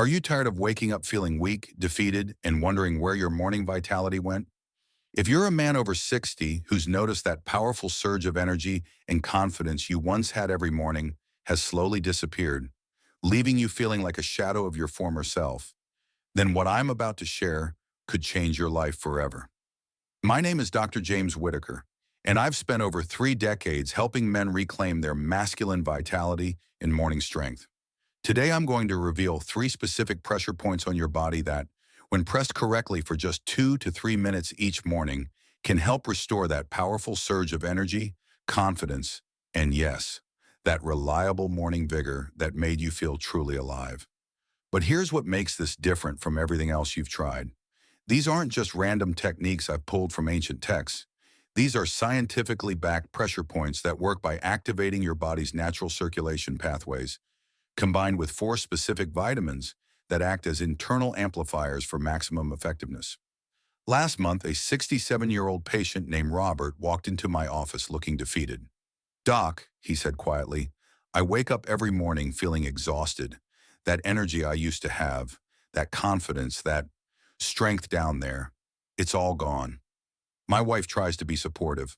Are you tired of waking up feeling weak, defeated, and wondering where your morning vitality went? If you're a man over 60 who's noticed that powerful surge of energy and confidence you once had every morning has slowly disappeared, leaving you feeling like a shadow of your former self, then what I'm about to share could change your life forever. My name is Dr. James Whitaker, and I've spent over 3 decades helping men reclaim their masculine vitality and morning strength. Today, I'm going to reveal 3 specific pressure points on your body that, when pressed correctly for just 2 to 3 minutes each morning, can help restore that powerful surge of energy, confidence, and yes, that reliable morning vigor that made you feel truly alive. But here's what makes this different from everything else you've tried. These aren't just random techniques I've pulled from ancient texts. These are scientifically backed pressure points that work by activating your body's natural circulation pathways, combined with 4 specific vitamins that act as internal amplifiers for maximum effectiveness. Last month, a 67-year-old patient named Robert walked into my office looking defeated. "Doc," he said quietly, "I wake up every morning feeling exhausted. That energy I used to have, that confidence, that strength down there, it's all gone. My wife tries to be supportive,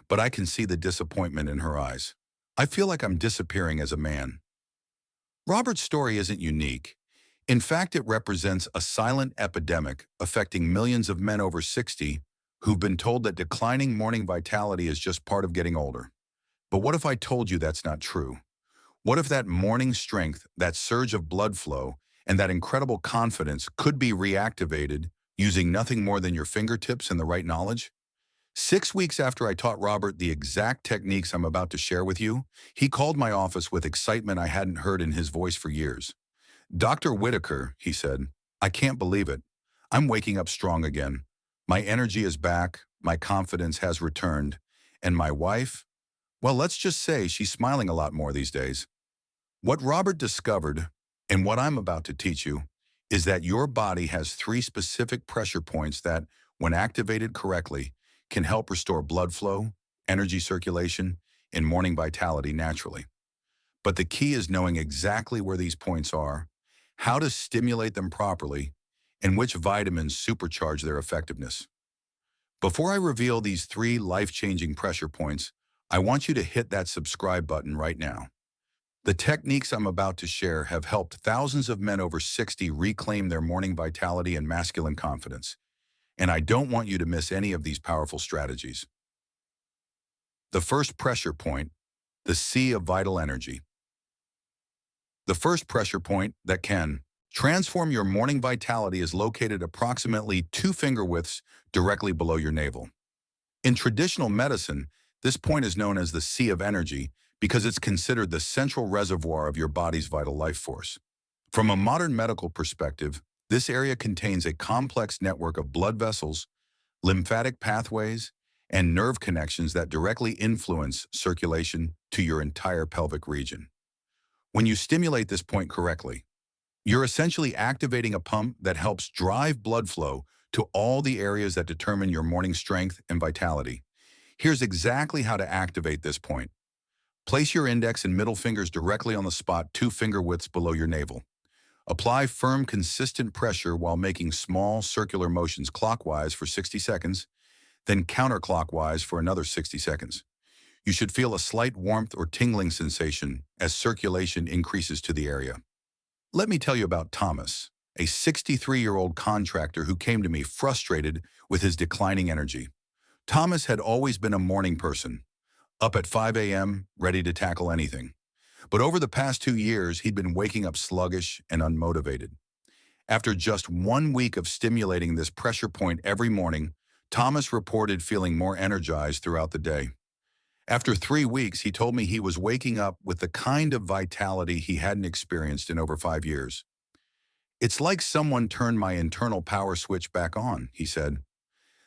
but I can see the disappointment in her eyes. I feel like I'm disappearing as a man." Robert's story isn't unique. In fact, it represents a silent epidemic affecting millions of men over 60 who've been told that declining morning vitality is just part of getting older. But what if I told you that's not true? What if that morning strength, that surge of blood flow, and that incredible confidence could be reactivated using nothing more than your fingertips and the right knowledge? 6 weeks after I taught Robert the exact techniques I'm about to share with you, he called my office with excitement I hadn't heard in his voice for years. "Dr. Whitaker," he said, "I can't believe it. I'm waking up strong again. My energy is back, my confidence has returned, and my wife, well, let's just say she's smiling a lot more these days." What Robert discovered, and what I'm about to teach you, is that your body has 3 specific pressure points that, when activated correctly, can help restore blood flow, energy circulation, and morning vitality naturally. But the key is knowing exactly where these points are, how to stimulate them properly, and which vitamins supercharge their effectiveness. Before I reveal these 3 life-changing pressure points, I want you to hit that subscribe button right now. The techniques I'm about to share have helped thousands of men over 60 reclaim their morning vitality and masculine confidence, and I don't want you to miss any of these powerful strategies. The first pressure point, the C of vital energy. The first pressure point that can transform your morning vitality is located approximately 2 finger widths directly below your navel. In traditional medicine, this point is known as the C of energy because it's considered the central reservoir of your body's vital life force. From a modern medical perspective, this area contains a complex network of blood vessels, lymphatic pathways, and nerve connections that directly influence circulation to your entire pelvic region. When you stimulate this point correctly, you're essentially activating a pump that helps drive blood flow to all the areas that determine your morning strength and vitality. Here's exactly how to activate this point. Place your index and middle fingers directly on the spot 2 finger widths below your navel. Apply firm, consistent pressure while making small circular motions clockwise for 60 seconds, then counterclockwise for another 60 seconds. You should feel a slight warmth or tingling sensation as circulation increases to the area. Let me tell you about Thomas, a 63-year-old contractor who came to me frustrated with his declining energy. Thomas had always been a morning person, up at 5 a.m., ready to tackle anything. But over the past 2 years, he'd been waking up sluggish and unmotivated. After just 1 week of stimulating this pressure point every morning, Thomas reported feeling more energized throughout the day. After 3 weeks, he told me he was waking up with the kind of vitality he hadn't experienced in over 5 years. "It's like someone turned my internal power switch back on," he said.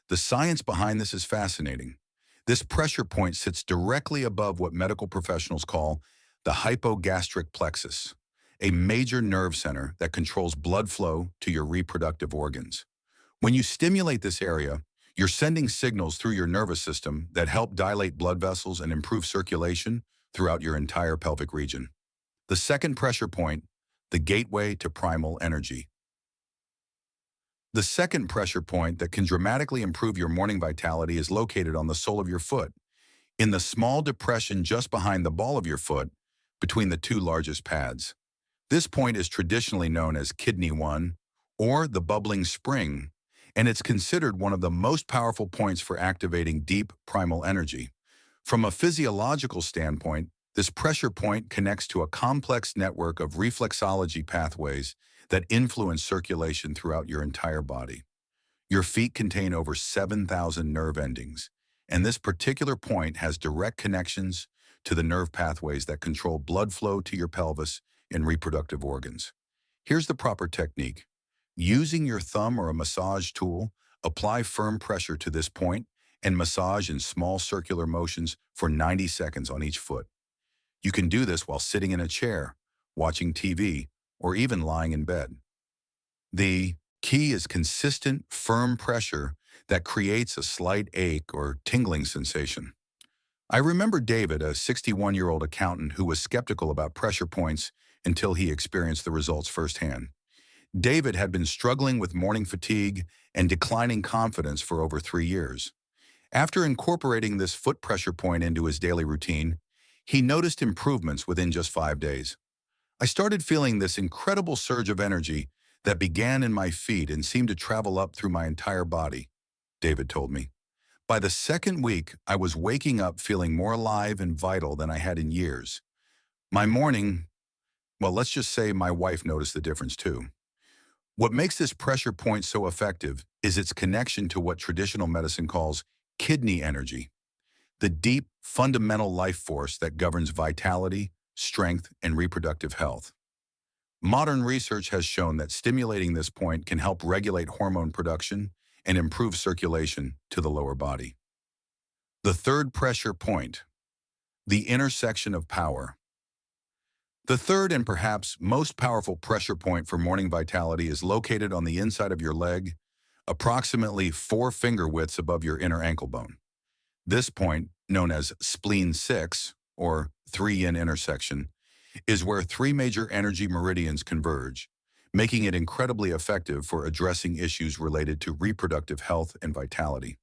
The science behind this is fascinating. This pressure point sits directly above what medical professionals call the hypogastric plexus, a major nerve center that controls blood flow to your reproductive organs. When you stimulate this area, you're sending signals through your nervous system that help dilate blood vessels and improve circulation throughout your entire pelvic region. The second pressure point, the gateway to primal energy. The second pressure point that can dramatically improve your morning vitality is located on the sole of your foot, in the small depression just behind the ball of your foot, between the two largest pads. This point is traditionally known as kidney 1, or the bubbling spring, and it's considered one of the most powerful points for activating deep primal energy. From a physiological standpoint, this pressure point connects to a complex network of reflexology pathways that influence circulation throughout your entire body. Your feet contain over 7,000 nerve endings, and this particular point has direct connections to the nerve pathways that control blood flow to your pelvis and reproductive organs. Here's the proper technique. Using your thumb or a massage tool, apply firm pressure to this point and massage in small circular motions for 90 seconds on each foot. You can do this while sitting in a chair, watching TV, or even lying in bed. The key is consistent, firm pressure that creates a slight ache or tingling sensation. I remember David, a 61-year-old accountant who was skeptical about pressure points until he experienced the results firsthand. David had been struggling with morning fatigue and declining confidence for over 3 years. After incorporating this foot pressure point into his daily routine, he noticed improvements within just 5 days. I started feeling this incredible surge of energy that began in my feet and seemed to travel up through my entire body, David told me. By the second week, I was waking up feeling more alive and vital than I had in years. My morning, well, let's just say my wife noticed the difference too. What makes this pressure point so effective is its connection to what traditional medicine calls kidney energy, the deep, fundamental life force that governs vitality, strength, and reproductive health. Modern research has shown that stimulating this point can help regulate hormone production and improve circulation to the lower body. The third pressure point, the intersection of power. The third and perhaps most powerful pressure point for morning vitality is located on the inside of your leg, approximately 4 finger widths above your inner ankle bone. This point, known as spleen 6, or 3-yin intersection, is where 3 major energy meridians converge, making it incredibly effective for addressing issues related to reproductive health and vitality.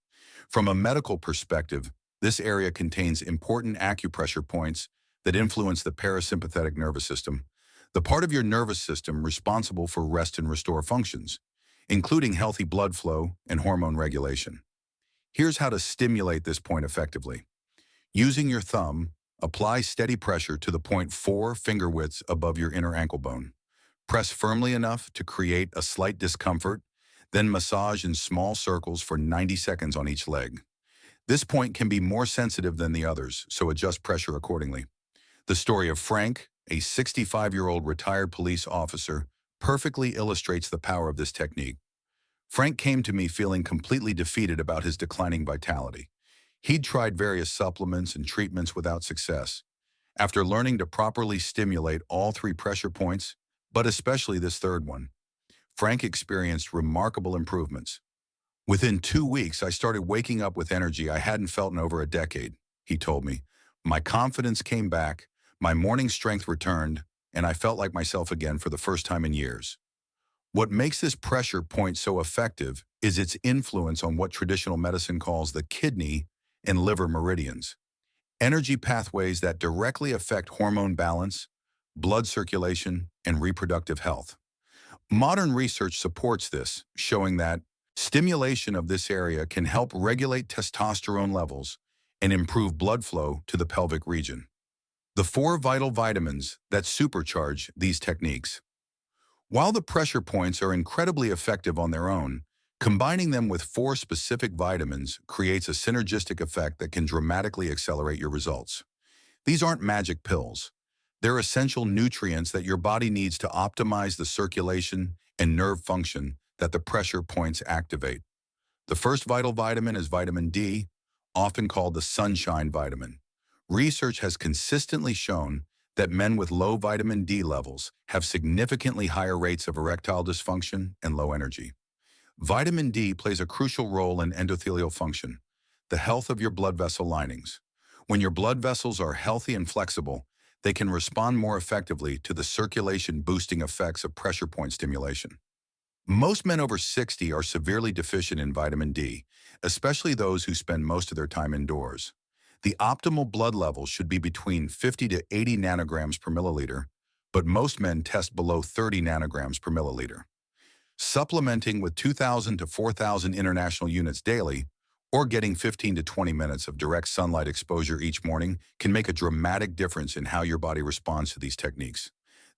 From a medical perspective, this area contains important acupressure points that influence the parasympathetic nervous system, the part of your nervous system responsible for rest and restore functions, including healthy blood flow and hormone regulation. Here's how to stimulate this point effectively. Using your thumb, apply steady pressure to the point 4 finger widths above your inner ankle bone. Press firmly enough to create a slight discomfort, then massage in small circles for 90 seconds on each leg. This point can be more sensitive than the others, so adjust pressure accordingly. The story of Frank, a 65-year-old retired police officer, perfectly illustrates the power of this technique. Frank came to me feeling completely defeated about his declining vitality. He'd tried various supplements and treatments without success. After learning to properly stimulate all 3 pressure points, but especially this third one, Frank experienced remarkable improvements. Within 2 weeks, I started waking up with energy I hadn't felt in over a decade, he told me. My confidence came back, my morning strength returned, and I felt like myself again for the first time in years. What makes this pressure point so effective is its influence on what traditional medicine calls the kidney and liver meridians, energy pathways that directly affect hormone balance, blood circulation, and reproductive health. Modern research supports this, showing that stimulation of this area can help regulate testosterone levels and improve blood flow to the pelvic region. The 4 vital vitamins that supercharge these techniques. While the pressure points are incredibly effective on their own, combining them with 4 specific vitamins creates a synergistic effect that can dramatically accelerate your results. These aren't magic pills. They're essential nutrients that your body needs to optimize the circulation and nerve function that the pressure points activate. The first vital vitamin is vitamin D, often called the sunshine vitamin. Research has consistently shown that men with low vitamin D levels have significantly higher rates of erectile dysfunction and low energy. Vitamin D plays a crucial role in endothelial function, the health of your blood vessel linings. When your blood vessels are healthy and flexible, They can respond more effectively to the circulation-boosting effects of pressure point stimulation. Most men over 60 are severely deficient in vitamin D, especially those who spend most of their time indoors. The optimal blood level should be between 50 to 80 nanograms per milliliter, but most men test below 30 nanograms per milliliter. Supplementing with 2,000 to 4,000 international units daily, or getting 15 to 20 minutes of direct sunlight exposure each morning can make a dramatic difference in how your body responds to these techniques.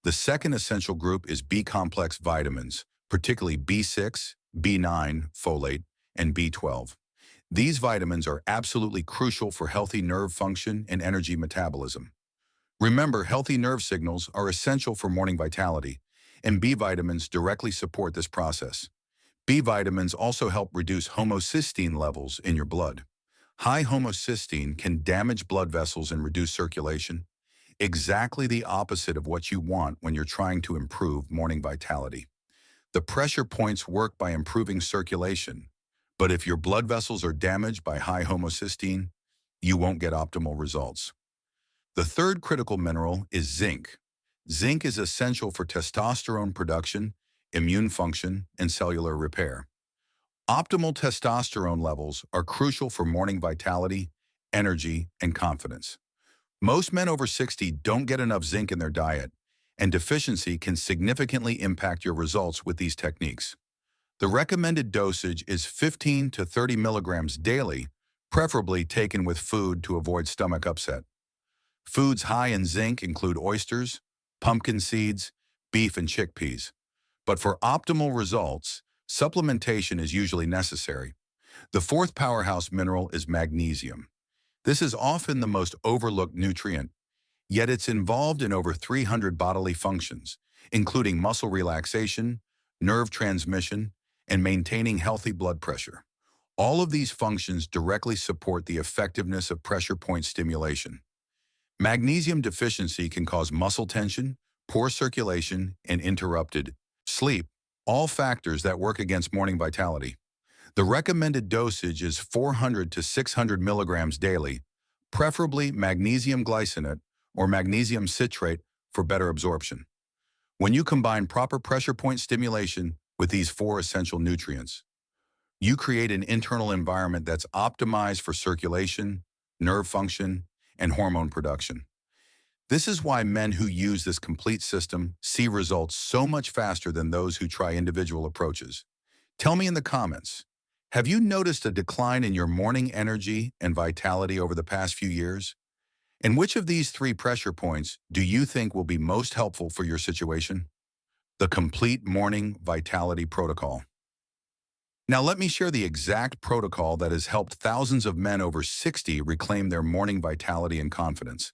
The second essential group is B-complex vitamins, particularly B6, B9, folate, and B12. These vitamins are absolutely crucial for healthy nerve function and energy metabolism. Remember, healthy nerve signals are essential for morning vitality, and B vitamins directly support this process. B vitamins also help reduce homocysteine levels in your blood. High homocysteine can damage blood vessels and reduce circulation, exactly the opposite of what you want when you're trying to improve morning vitality. The pressure points work by improving circulation, but if your blood vessels are damaged by high homocysteine, you won't get optimal results. The third critical mineral is zinc. Zinc is essential for testosterone production, immune function, and cellular repair. Optimal testosterone levels are crucial for morning vitality, energy, and confidence. Most men over 60 don't get enough zinc in their diet, and deficiency can significantly impact your results with these techniques. The recommended dosage is 15 to 30 milligrams daily, preferably taken with food to avoid stomach upset. Foods high in zinc include oysters, pumpkin seeds, beef, and chickpeas. But for optimal results, supplementation is usually necessary. The fourth powerhouse mineral is magnesium. This is often the most overlooked nutrient, yet it's involved in over 300 bodily functions, including muscle relaxation, nerve transmission, and maintaining healthy blood pressure. All of these functions directly support the effectiveness of pressure point stimulation. Magnesium deficiency can cause muscle tension, poor circulation, and interrupted sleep, all factors that work against morning vitality. The recommended dosage is 400 to 600 milligrams daily, preferably magnesium glycinate or magnesium citrate for better absorption. When you combine proper pressure point stimulation with these four essential nutrients, you create an internal environment that's optimized for circulation, nerve function, and hormone production. This is why men who use this complete system see results so much faster than those who try individual approaches. Tell me in the comments, have you noticed a decline in your morning energy and vitality over the past few years? And which of these three pressure points do you think will be most helpful for your situation? The Complete Morning Vitality Protocol. Now let me share the exact protocol that has helped thousands of men over 60 reclaim their morning vitality and confidence.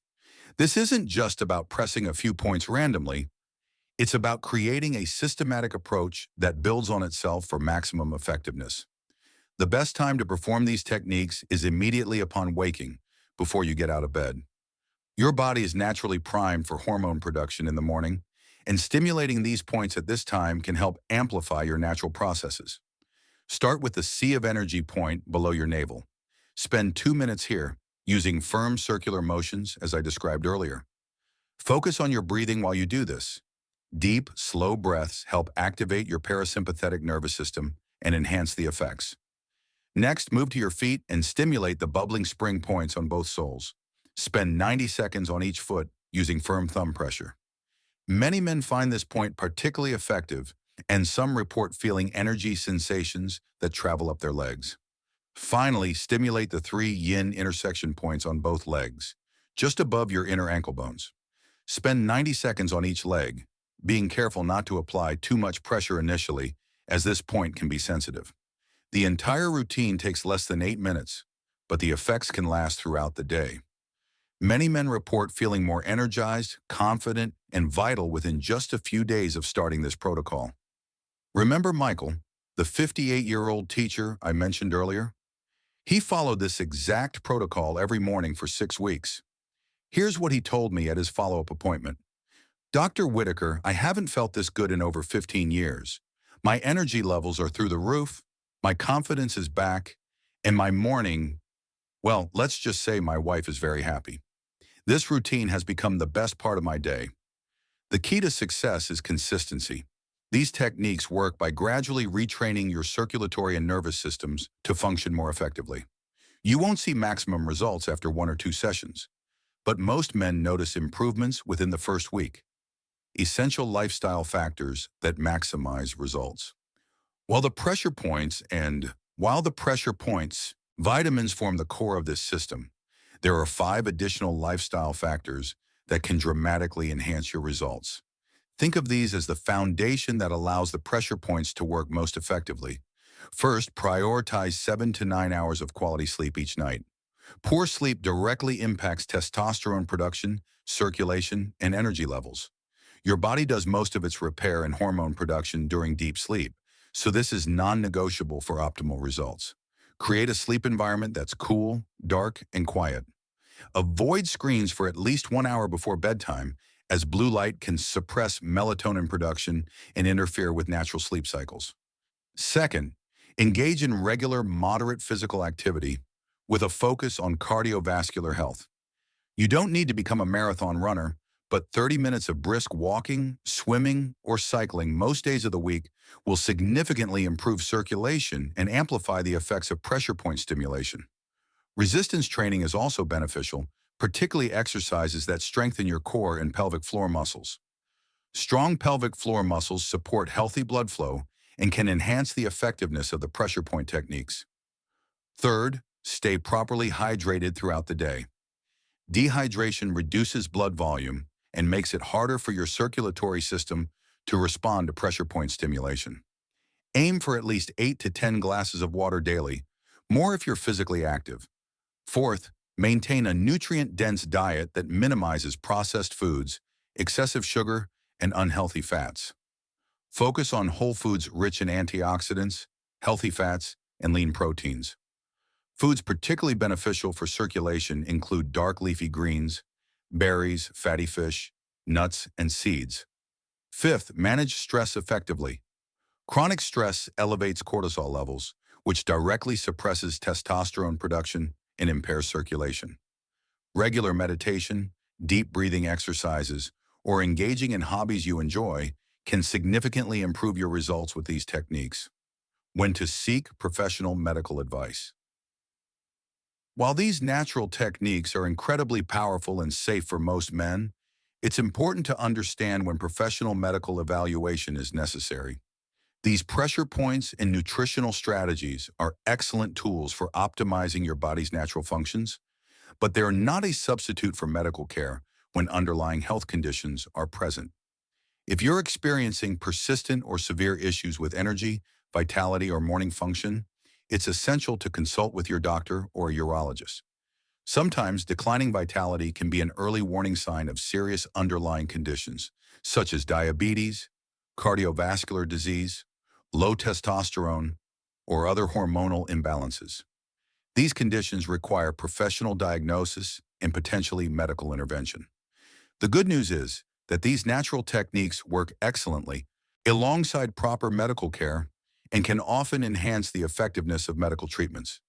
This isn't just about pressing a few points randomly, it's about creating a systematic approach that builds on itself for maximum effectiveness. The best time to perform these techniques is immediately upon waking, before you get out of bed. Your body is naturally primed for hormone production in the morning, and stimulating these points at this time can help amplify your natural processes. Start with the sea of energy point below your navel. Spend 2 minutes here, using firm circular motions as I described earlier. Focus on your breathing while you do this. Deep, slow breaths help activate your parasympathetic nervous system and enhance the effects. Next, move to your feet and stimulate the bubbling spring points on both soles. Spend 90 seconds on each foot using firm thumb pressure. Many men find this point particularly effective, and some report feeling energy sensations that travel up their legs. Finally, stimulate the 3 Yin Intersection points on both legs, just above your inner ankle bones. Spend 90 seconds on each leg, being careful not to apply too much pressure initially, as this point can be sensitive. The entire routine takes less than 8 minutes, but the effects can last throughout the day. Many men report feeling more energized, confident, and vital within just a few days of starting this protocol. Remember Michael, the 58-year-old teacher I mentioned earlier? He followed this exact protocol every morning for 6 weeks. Here's what he told me at his follow-up appointment. Dr. Whitaker, I haven't felt this good in over 15 years. My energy levels are through the roof, my confidence is back, and my morning, well, let's just say my wife is very happy. This routine has become the best part of my day. The key to success is consistency. These techniques work by gradually retraining your circulatory and nervous systems to function more effectively. You won't see maximum results after 1 or 2 sessions, but most men notice improvements within the first week. Essential lifestyle factors that maximize results. While the pressure points and while the pressure points, vitamins form the core of this system, there are 5 additional lifestyle factors that can dramatically enhance your results. Think of these as the foundation that allows the pressure points to work most effectively. First, prioritize 7 to 9 hours of quality sleep each night. Poor sleep directly impacts testosterone production, circulation, and energy levels. Your body does most of its repair and hormone production during deep sleep, so this is non-negotiable for optimal results. Create a sleep environment that's cool, dark, and quiet. Avoid screens for at least 1 hour before bedtime, as blue light can suppress melatonin production and interfere with natural sleep cycles. Second, engage in regular, moderate physical activity with a focus on cardiovascular health. You don't need to become a marathon runner, but 30 minutes of brisk walking, swimming, or cycling most days of the week will significantly improve circulation and amplify the effects of pressure point stimulation. Resistance training is also beneficial, particularly exercises that strengthen your core and pelvic floor muscles. Strong pelvic floor muscles support healthy blood flow and can enhance the effectiveness of the pressure point techniques. Third, stay properly hydrated throughout the day. Dehydration reduces blood volume and makes it harder for your circulatory system to respond to pressure point stimulation. Aim for at least 8 to 10 glasses of water daily, more if you're physically active. Fourth, maintain a nutrient-dense diet that minimizes processed foods, excessive sugar, and unhealthy fats. Focus on whole foods rich in antioxidants, healthy fats, and lean proteins. Foods particularly beneficial for circulation include dark leafy greens, berries, fatty fish, nuts, and seeds. Fifth, manage stress effectively. Chronic stress elevates cortisol levels, which directly suppresses testosterone production and impairs circulation. Regular meditation, deep breathing exercises, or engaging in hobbies you enjoy can significantly improve your results with these techniques. When to seek professional medical advice. While these natural techniques are incredibly powerful and safe for most men, it's important to understand when professional medical evaluation is necessary. These pressure points and nutritional strategies are excellent tools for optimizing your body's natural functions, but they're not a substitute for medical care when underlying health conditions are present. If you're experiencing persistent or severe issues with energy, vitality, or morning function, it's essential to consult with your doctor or a urologist. Sometimes declining vitality can be an early warning sign of serious underlying conditions, such as diabetes, cardiovascular disease, low testosterone, or other hormonal imbalances. These conditions require professional diagnosis and potentially medical intervention. The good news is that these natural techniques work excellently alongside proper medical care and can often enhance the effectiveness of medical treatments.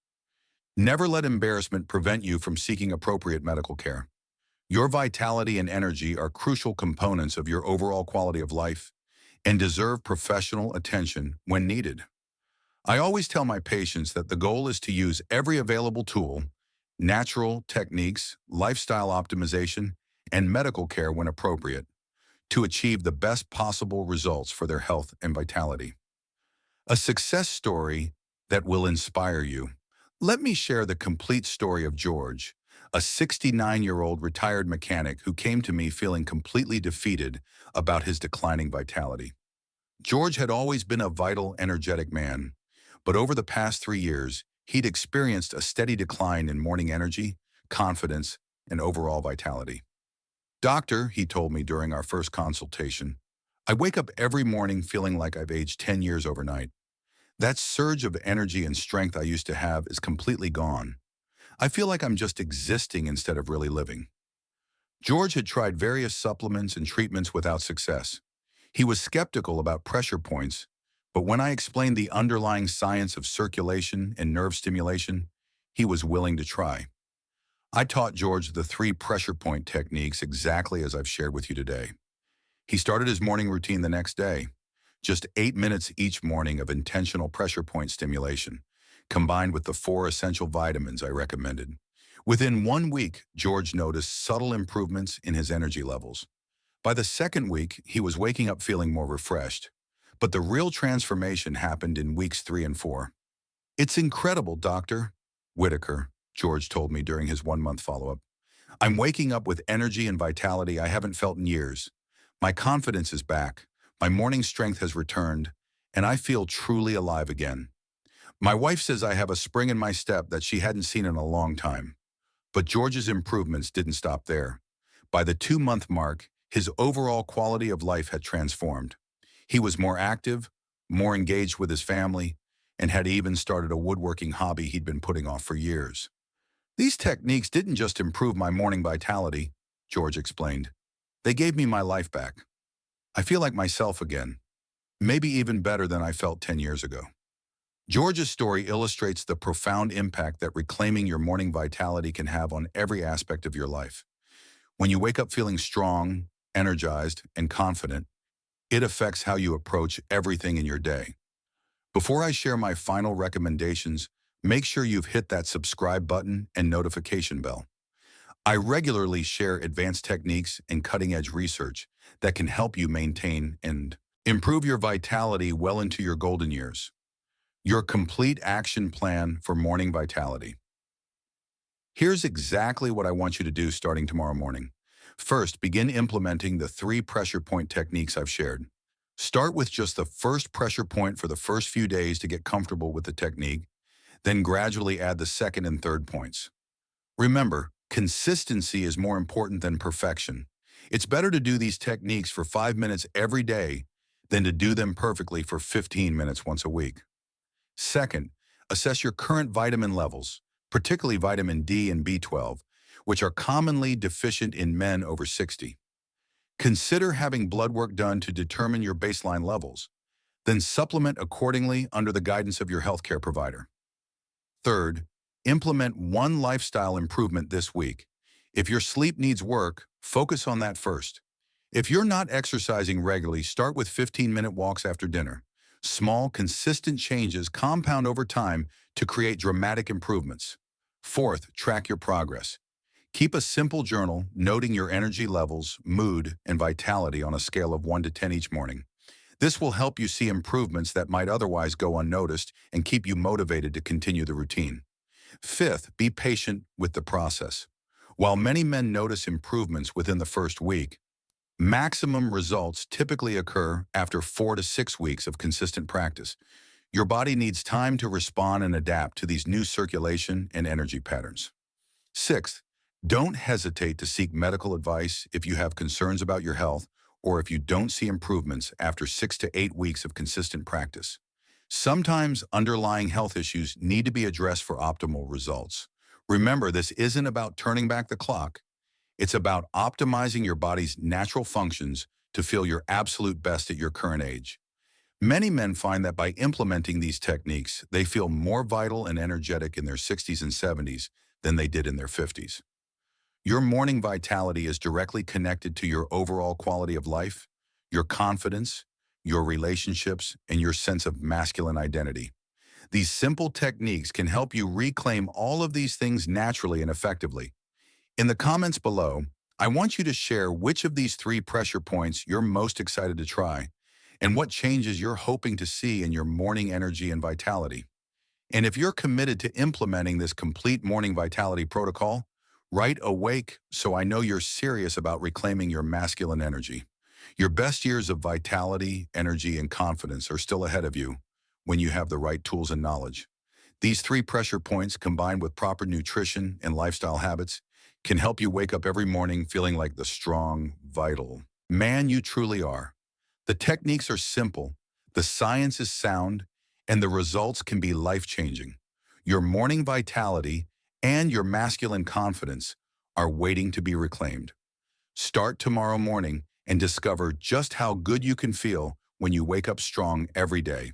Never let embarrassment prevent you from seeking appropriate medical care. Your vitality and energy are crucial components of your overall quality of life and deserve professional attention when needed. I always tell my patients that the goal is to use every available tool, natural techniques, lifestyle optimization, and medical care when appropriate, to achieve the best possible results for their health and vitality. A success story that will inspire you. Let me share the complete story of George, a 69-year-old retired mechanic who came to me feeling completely defeated about his declining vitality. George had always been a vital, energetic man, but over the past 3 years, he'd experienced a steady decline in morning energy, confidence, and overall vitality. "Doctor," he told me during our first consultation, "I wake up every morning feeling like I've aged 10 years overnight. That surge of energy and strength I used to have is completely gone. I feel like I'm just existing instead of really living." George had tried various supplements and treatments without success. He was skeptical about pressure points, but when I explained the underlying science of circulation and nerve stimulation, he was willing to try. I taught George the 3 pressure point techniques exactly as I've shared with you today. He started his morning routine the next day, just 8 minutes each morning of intentional pressure point stimulation, combined with the 4 essential vitamins I recommended. Within 1 week, George noticed subtle improvements in his energy levels. By the second week, he was waking up feeling more refreshed. But the real transformation happened in weeks 3 and 4. It's incredible, Doctor Whitaker, George told me during his 1 month follow-up. I'm waking up with energy and vitality I haven't felt in years. My confidence is back, my morning strength has returned, and I feel truly alive again. My wife says I have a spring in my step that she hadn't seen in a long time. But George's improvements didn't stop there. By the 2 month mark, his overall quality of life had transformed. He was more active, more engaged with his family, and had even started a woodworking hobby he'd been putting off for years. These techniques didn't just improve my morning vitality, George explained. They gave me my life back. I feel like myself again, maybe even better than I felt 10 years ago. George's story illustrates the profound impact that reclaiming your morning vitality can have on every aspect of your life. When you wake up feeling strong, energized, and confident, it affects how you approach everything in your day. Before I share my final recommendations, make sure you've hit that subscribe button and notification bell. I regularly share advanced techniques and cutting-edge research that can help you maintain and improve your vitality well into your golden years. Your complete action plan for morning vitality. Here's exactly what I want you to do starting tomorrow morning. First, begin implementing the 3 pressure point techniques I've shared. Start with just the first pressure point for the first few days to get comfortable with the technique, then gradually add the second and third points. Remember, consistency is more important than perfection. It's better to do these techniques for 5 minutes every day than to do them perfectly for 15 minutes once a week. Second, assess your current vitamin levels, particularly vitamin D and B12, which are commonly deficient in men over 60. Consider having blood work done to determine your baseline levels, then supplement accordingly under the guidance of your healthcare provider. Third, implement one lifestyle improvement this week. If your sleep needs work, focus on that first. If you're not exercising regularly, start with 15-minute walks after dinner. Small, consistent changes compound over time to create dramatic improvements. Fourth, track your progress. Keep a simple journal noting your energy levels, mood, and vitality on a scale of 1 to 10 each morning. This will help you see improvements that might otherwise go unnoticed and keep you motivated to continue the routine. Fifth, be patient with the process. While many men notice improvements within the first week, maximum results typically occur after 4 to 6 weeks of consistent practice. Your body needs time to respond and adapt to these new circulation and energy patterns. Sixth, don't hesitate to seek medical advice if you have concerns about your health or if you don't see improvements after 6 to 8 weeks of consistent practice. Sometimes underlying health issues need to be addressed for optimal results. Remember, this isn't about turning back the clock. It's about optimizing your body's natural functions to feel your absolute best at your current age. Many men find that by implementing these techniques, they feel more vital and energetic in their 60s and 70s than they did in their 50s. Your morning vitality is directly connected to your overall quality of life, your confidence, your relationships, and your sense of masculine identity. These simple techniques can help you reclaim all of these things naturally and effectively. In the comments below, I want you to share which of these 3 pressure points you're most excited to try and what changes you're hoping to see in your morning energy and vitality. And if you're committed to implementing this complete morning vitality protocol, write awake so I know you're serious about reclaiming your masculine energy. Your best years of vitality, energy, and confidence are still ahead of you when you have the right tools and knowledge. These 3 pressure points, combined with proper nutrition and lifestyle habits, can help you wake up every morning feeling like the strong, vital man you truly are. The techniques are simple, the science is sound, and the results can be life-changing. Your morning vitality and your masculine confidence are waiting to be reclaimed. Start tomorrow morning and discover just how good you can feel when you wake up strong every day.